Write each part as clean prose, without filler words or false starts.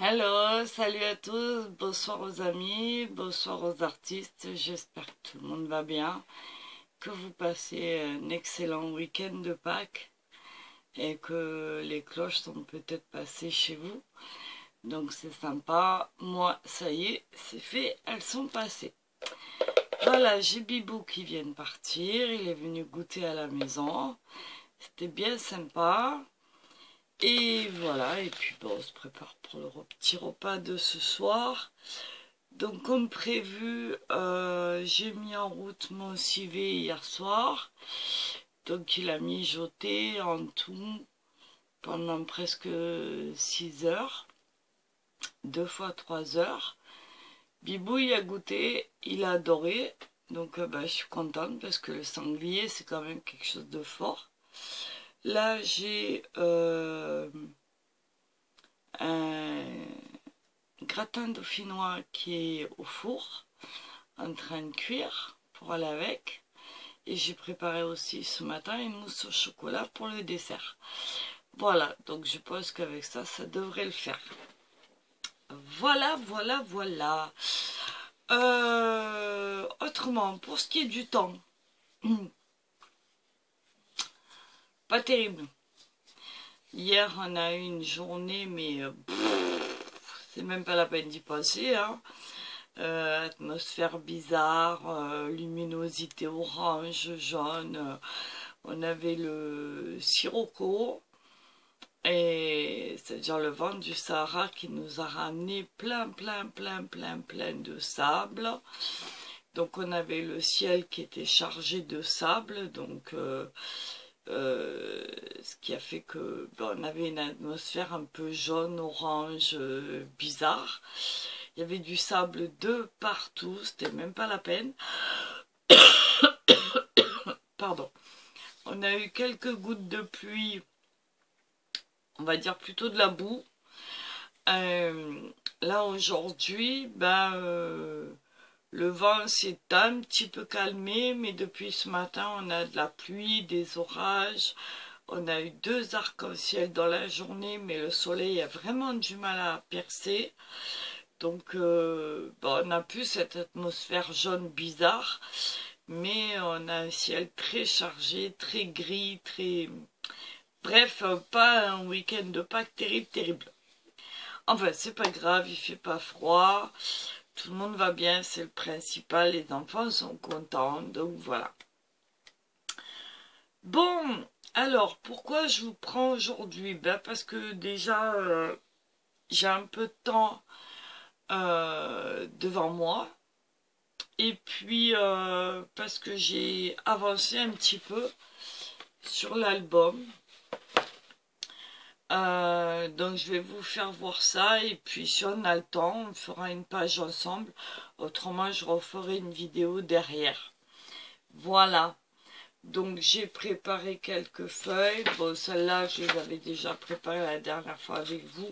Hello, salut à tous, bonsoir aux amis, bonsoir aux artistes, j'espère que tout le monde va bien, que vous passez un excellent week-end de Pâques et que les cloches sont peut-être passées chez vous, donc c'est sympa. Moi, ça y est, c'est fait, elles sont passées. Voilà, j'ai Bibou qui vient de partir, il est venu goûter à la maison, c'était bien sympa. Et voilà, et puis bon, on se prépare pour le petit repas de ce soir. Donc comme prévu, j'ai mis en route mon civet hier soir. Donc il a mijoté en tout pendant presque 6 heures, 2 fois 3 heures. Bibou il a goûté, il a adoré. Donc je suis contente parce que le sanglier c'est quand même quelque chose de fort. Là j'ai un gratin dauphinois qui est au four, en train de cuire pour aller avec. Et j'ai préparé aussi ce matin une mousse au chocolat pour le dessert. Voilà, donc je pense qu'avec ça, ça devrait le faire. Voilà, voilà, voilà. Autrement, pour ce qui est du temps, pas terrible. Hier, on a eu une journée, mais c'est même pas la peine d'y penser, hein. Atmosphère bizarre, luminosité orange, jaune, on avait le sirocco, et c'est-à-dire le vent du Sahara qui nous a ramené plein de sable. Donc on avait le ciel qui était chargé de sable, donc ce qui a fait que on avait une atmosphère un peu jaune, orange, bizarre. Il y avait du sable de partout, c'était même pas la peine. Pardon. On a eu quelques gouttes de pluie, on va dire plutôt de la boue. Là aujourd'hui, le vent s'est un petit peu calmé, mais depuis ce matin, on a de la pluie, des orages. On a eu 2 arcs-en-ciel dans la journée, mais le soleil a vraiment du mal à percer. Donc, on n'a plus cette atmosphère jaune bizarre, mais on a un ciel très chargé, très gris, très... Bref, pas un week-end de Pâques terrible. Enfin, c'est pas grave, il fait pas froid, tout le monde va bien, c'est le principal, les enfants sont contents, donc voilà. Bon, alors, pourquoi je vous prends aujourd'hui? Parce que déjà, j'ai un peu de temps devant moi. Et puis, parce que j'ai avancé un petit peu sur l'album. Donc, je vais vous faire voir ça. Et puis, si on a le temps, on fera une page ensemble. Autrement, je referai une vidéo derrière. Voilà. Donc, j'ai préparé quelques feuilles. Bon, celles-là, je les avais déjà préparées la dernière fois avec vous.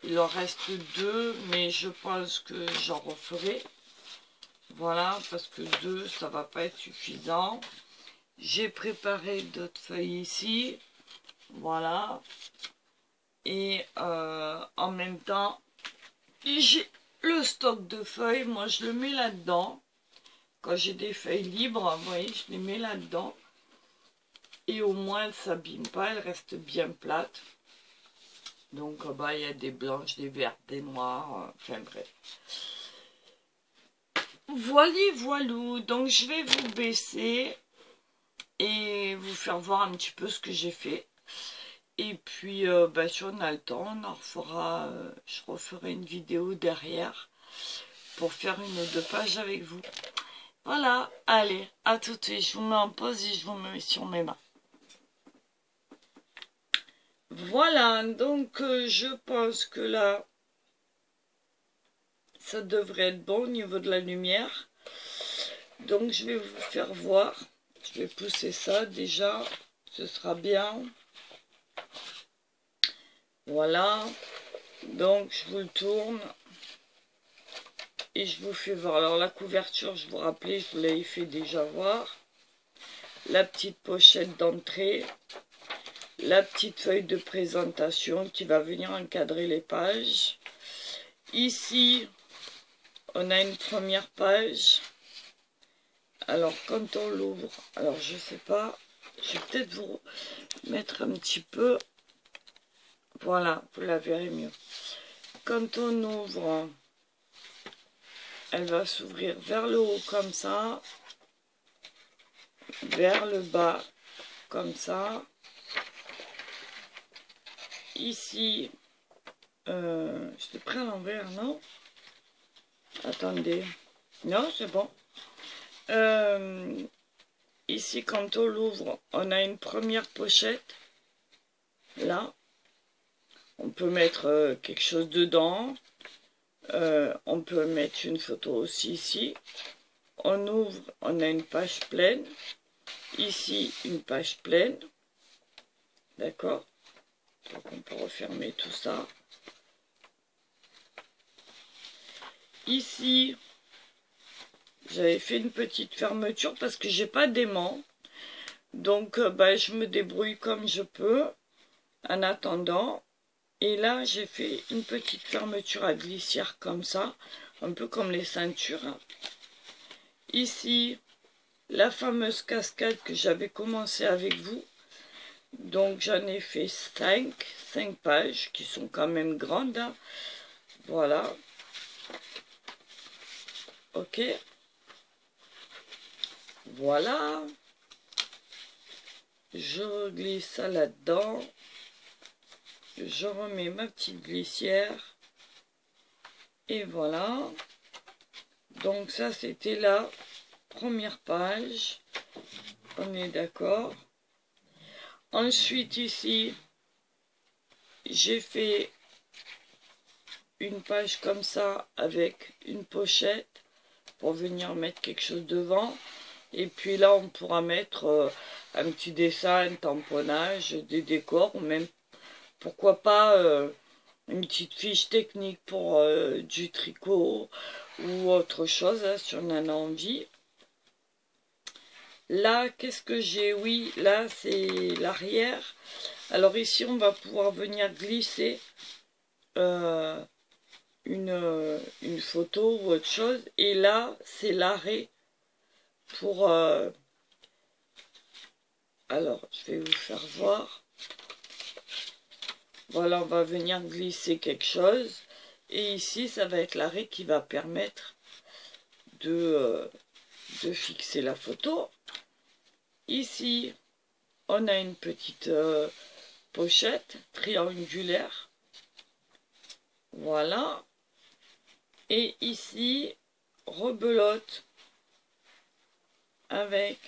Il en reste 2, mais je pense que j'en referai. Voilà, parce que 2, ça va pas être suffisant. J'ai préparé d'autres feuilles ici. Voilà. Et en même temps, j'ai le stock de feuilles. Moi, je le mets là-dedans. Quand j'ai des feuilles libres, vous voyez, je les mets là-dedans. Et au moins, elles ne s'abîment pas. Elles restent bien plates. Donc, il y a des blanches, des vertes, des noires. Enfin, bref. Voilou. Donc, je vais vous baisser et vous faire voir un petit peu ce que j'ai fait. Et puis si on a le temps, on en refera, je referai une vidéo derrière pour faire 1 ou 2 pages avec vous. Voilà, allez, à tout de suite, je vous mets en pause et je vous mets sur mes mains. Voilà, donc je pense que là, ça devrait être bon au niveau de la lumière. Donc je vais vous faire voir. Je vais pousser ça déjà, ce sera bien. Voilà, donc je vous le tourne et je vous fais voir. Alors la couverture, je vous rappelais, je vous l'avais fait déjà voir. La petite pochette d'entrée. la petite feuille de présentation qui va venir encadrer les pages. Ici, on a une première page. Alors, quand on l'ouvre, alors je sais pas, je vais peut-être vous mettre un petit peu, voilà, vous la verrez mieux. Quand on ouvre, elle va s'ouvrir vers le haut comme ça, vers le bas comme ça. Ici, je l'ai pris à l'envers, non? Attendez, non, c'est bon. Ici, quand on l'ouvre, on a une première pochette. Là, on peut mettre quelque chose dedans. On peut mettre une photo aussi ici. On ouvre, on a une page pleine. Ici, une page pleine. D'accord? Donc, on peut refermer tout ça. Ici, j'avais fait une petite fermeture parce que j'ai pas d'aimant. Donc, je me débrouille comme je peux en attendant. Et là, j'ai fait une petite fermeture à glissière comme ça, un peu comme les ceintures. Ici, la fameuse cascade que j'avais commencé avec vous. Donc, j'en ai fait 5 pages qui sont quand même grandes. Hein. Voilà. Ok. Voilà. Je glisse ça là-dedans. Je remets ma petite glissière. Et voilà. Donc ça, c'était la première page. On est d'accord. Ensuite, ici, j'ai fait une page comme ça avec une pochette pour venir mettre quelque chose devant. Et puis là, on pourra mettre un petit dessin, un tamponnage, des décors, ou même, pourquoi pas, une petite fiche technique pour du tricot ou autre chose, hein, si on en a envie. Là, qu'est-ce que j'ai? Oui, là, c'est l'arrière. Alors ici, on va pouvoir venir glisser une photo ou autre chose. Et là, c'est l'arrêt pour... alors, je vais vous faire voir. Voilà, on va venir glisser quelque chose. Et ici, ça va être l'arrêt qui va permettre de fixer la photo. Ici, on a une petite pochette triangulaire. Voilà. Et ici, rebelote avec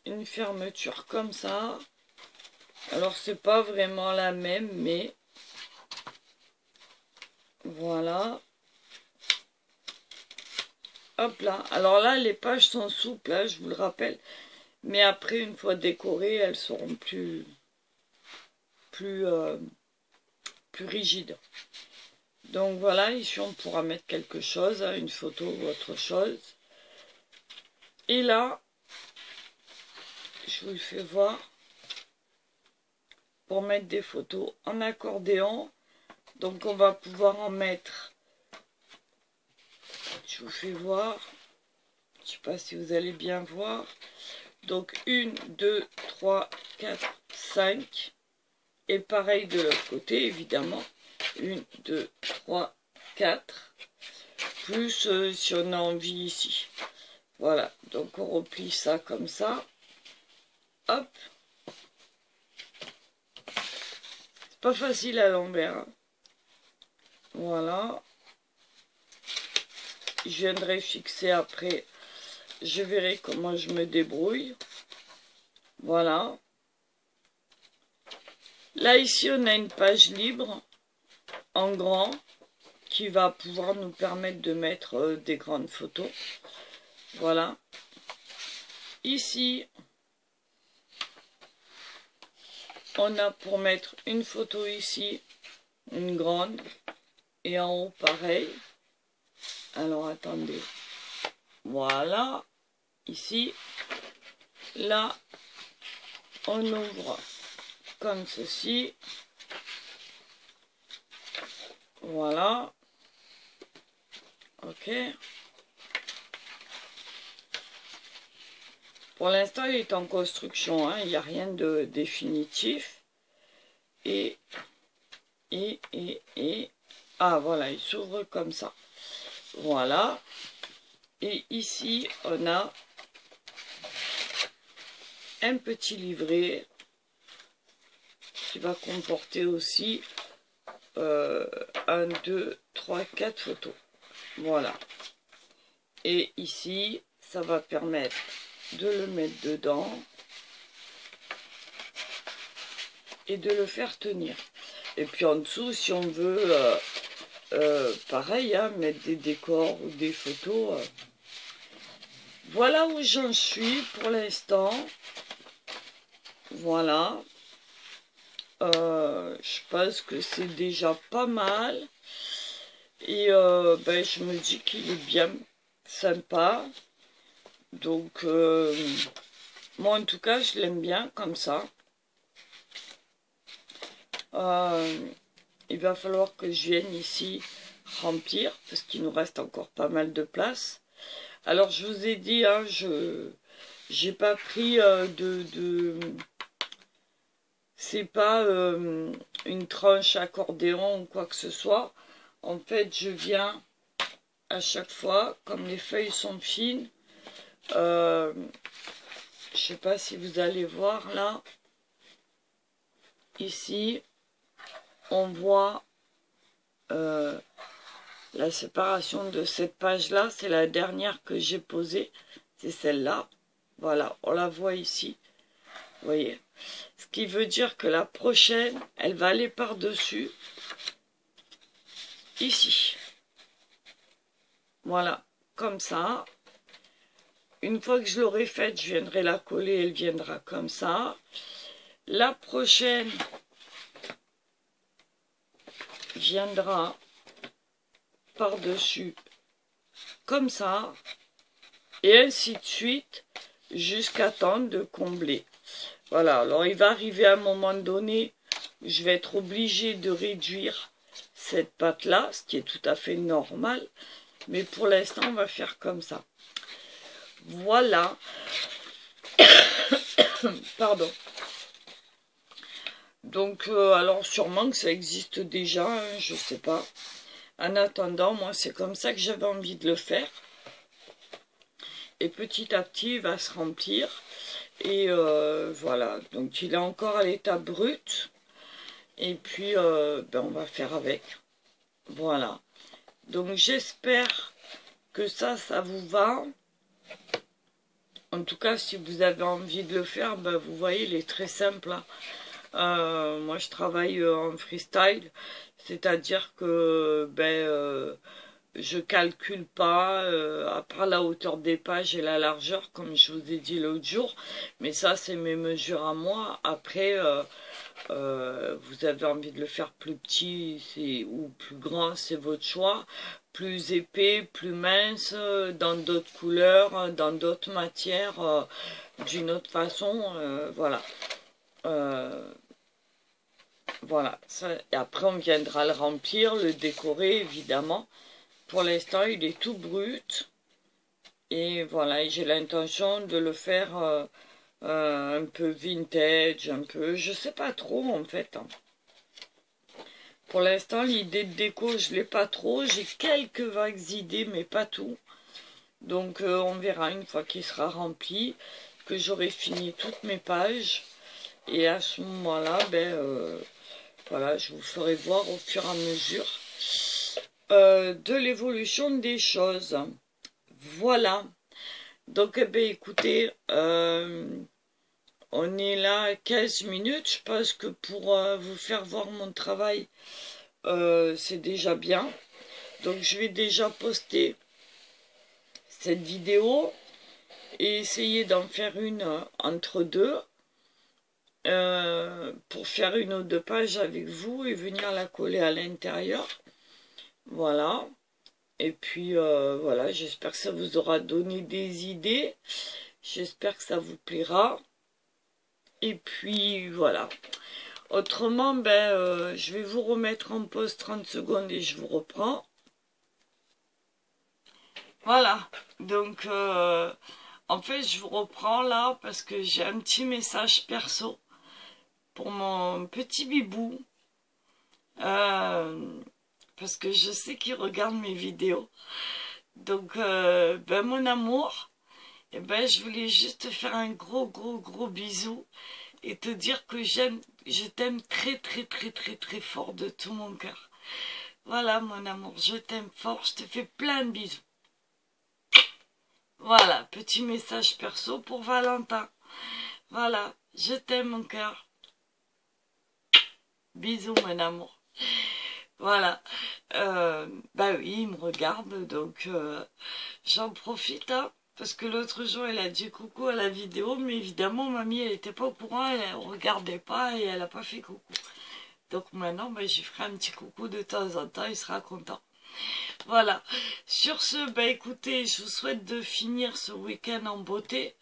une fermeture comme ça. Alors, c'est pas vraiment la même, mais voilà. Hop là. Alors là, les pages sont souples, là, je vous le rappelle. Mais après, une fois décorées, elles seront plus rigides. Donc voilà, ici on pourra mettre quelque chose, hein, une photo ou autre chose. Et là, je vous le fais voir, pour mettre des photos en accordéon. Donc on va pouvoir en mettre, je vous fais voir, je ne sais pas si vous allez bien voir. Donc 1, 2, 3, 4, 5. Et pareil de l'autre côté, évidemment. 1, 2, 3, 4. Plus si on a envie ici. Voilà, donc on replie ça comme ça. Hop. C'est pas facile à l'envers. Hein. Voilà. Je viendrai fixer après. Je verrai comment je me débrouille. Voilà. Là, ici, on a une page libre en grand qui va pouvoir nous permettre de mettre des grandes photos. Voilà. Ici, on a pour mettre une photo ici, une grande, et en haut, pareil. Alors, attendez. Voilà. Ici. Là, on ouvre comme ceci. Voilà. Ok. Pour l'instant, il est en construction, hein, il n'y a rien de définitif. Ah, voilà, il s'ouvre comme ça. Voilà. Et ici, on a un petit livret qui va comporter aussi 1, 2, 3, 4 photos. Voilà. Et ici, ça va permettre de le mettre dedans et de le faire tenir. Et puis en dessous, si on veut, pareil, hein, mettre des décors ou des photos. Voilà où j'en suis pour l'instant. Voilà. Je pense que c'est déjà pas mal. Et ben, je me dis qu'il est bien sympa. Donc, moi en tout cas, je l'aime bien comme ça. Il va falloir que je vienne ici remplir, parce qu'il nous reste encore pas mal de place. Alors, je vous ai dit, hein, j'ai pas pris c'est pas une tranche accordéon ou quoi que ce soit. En fait, je viens à chaque fois, comme les feuilles sont fines, je sais pas si vous allez voir là, ici, on voit la séparation de cette page là, c'est la dernière que j'ai posée, c'est celle-là, voilà, on la voit ici, vous voyez, ce qui veut dire que la prochaine, elle va aller par-dessus, ici, voilà, comme ça. Une fois que je l'aurai faite, je viendrai la coller, elle viendra comme ça. La prochaine viendra par-dessus, comme ça, et ainsi de suite, jusqu'à temps de combler. Voilà, alors il va arriver un moment donné, je vais être obligée de réduire cette pâte-là, ce qui est tout à fait normal, mais pour l'instant, on va faire comme ça. Voilà. Pardon. Donc, alors sûrement que ça existe déjà, hein, je sais pas. En attendant, moi, c'est comme ça que j'avais envie de le faire. Et petit à petit, il va se remplir. Et voilà, donc il est encore à l'état brut. Et puis, ben, on va faire avec. Voilà. Donc, j'espère que ça vous va. En tout cas, si vous avez envie de le faire, ben, vous voyez, il est très simple. Hein. Moi, je travaille en freestyle, c'est-à-dire que ben, je calcule pas, à part la hauteur des pages et la largeur, comme je vous ai dit l'autre jour. Mais ça, c'est mes mesures à moi. Après, vous avez envie de le faire plus petit ou plus grand, c'est votre choix. Plus épais, plus mince, dans d'autres couleurs, dans d'autres matières, d'une autre façon, voilà. Voilà, ça, et après on viendra le remplir, le décorer évidemment. Pour l'instant il est tout brut. Et voilà, j'ai l'intention de le faire un peu vintage, un peu, je sais pas trop en fait. Hein. Pour l'instant, l'idée de déco, je l'ai pas trop. J'ai quelques vagues idées, mais pas tout. Donc, on verra une fois qu'il sera rempli, que j'aurai fini toutes mes pages. Et à ce moment-là, ben, voilà, je vous ferai voir au fur et à mesure de l'évolution des choses. Voilà. Donc, eh ben, écoutez, on est là 15 minutes. Je pense que pour vous faire voir mon travail, c'est déjà bien. Donc je vais déjà poster cette vidéo et essayer d'en faire une entre deux pour faire une ou deux pages avec vous et venir la coller à l'intérieur. Voilà. Et puis voilà, j'espère que ça vous aura donné des idées. J'espère que ça vous plaira. Et puis voilà. Autrement, je vais vous remettre en pause 30 secondes et je vous reprends. Voilà, donc en fait je vous reprends là parce que j'ai un petit message perso pour mon petit bibou. Parce que je sais qu'il regarde mes vidéos. Donc mon amour, je voulais juste te faire un gros bisou et te dire que je t'aime très fort de tout mon cœur. Voilà mon amour, je t'aime fort, je te fais plein de bisous. Voilà, petit message perso pour Valentin. Voilà, je t'aime mon cœur. Bisous mon amour. Voilà. Oui, il me regarde, donc j'en profite, hein, parce que l'autre jour, elle a dit coucou à la vidéo, mais évidemment, mamie, elle n'était pas au courant, elle ne regardait pas et elle n'a pas fait coucou. Donc maintenant, j'y ferai un petit coucou de temps en temps, il sera content. Voilà. Sur ce, écoutez, je vous souhaite de finir ce week-end en beauté.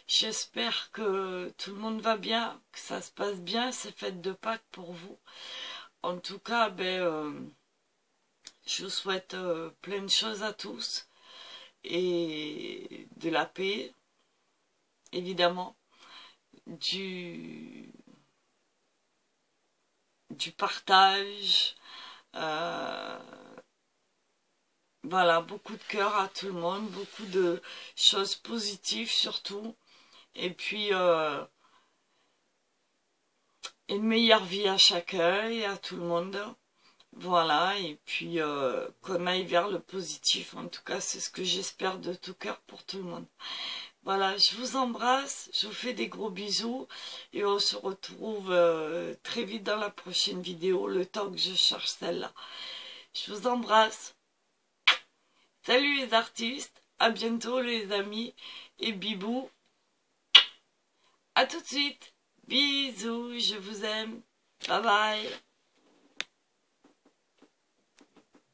J'espère que tout le monde va bien, que ça se passe bien, ces fêtes de Pâques pour vous. En tout cas, je vous souhaite plein de choses à tous et de la paix, évidemment, du partage, voilà, beaucoup de cœur à tout le monde, beaucoup de choses positives surtout, et puis une meilleure vie à chacun et à tout le monde. Voilà, et puis qu'on aille vers le positif, en tout cas c'est ce que j'espère de tout cœur pour tout le monde. Voilà, je vous embrasse, je vous fais des gros bisous et on se retrouve très vite dans la prochaine vidéo, le temps que je cherche celle-là. Je vous embrasse. Salut les artistes, à bientôt les amis et bibou. À tout de suite. Bisous, je vous aime. Bye bye.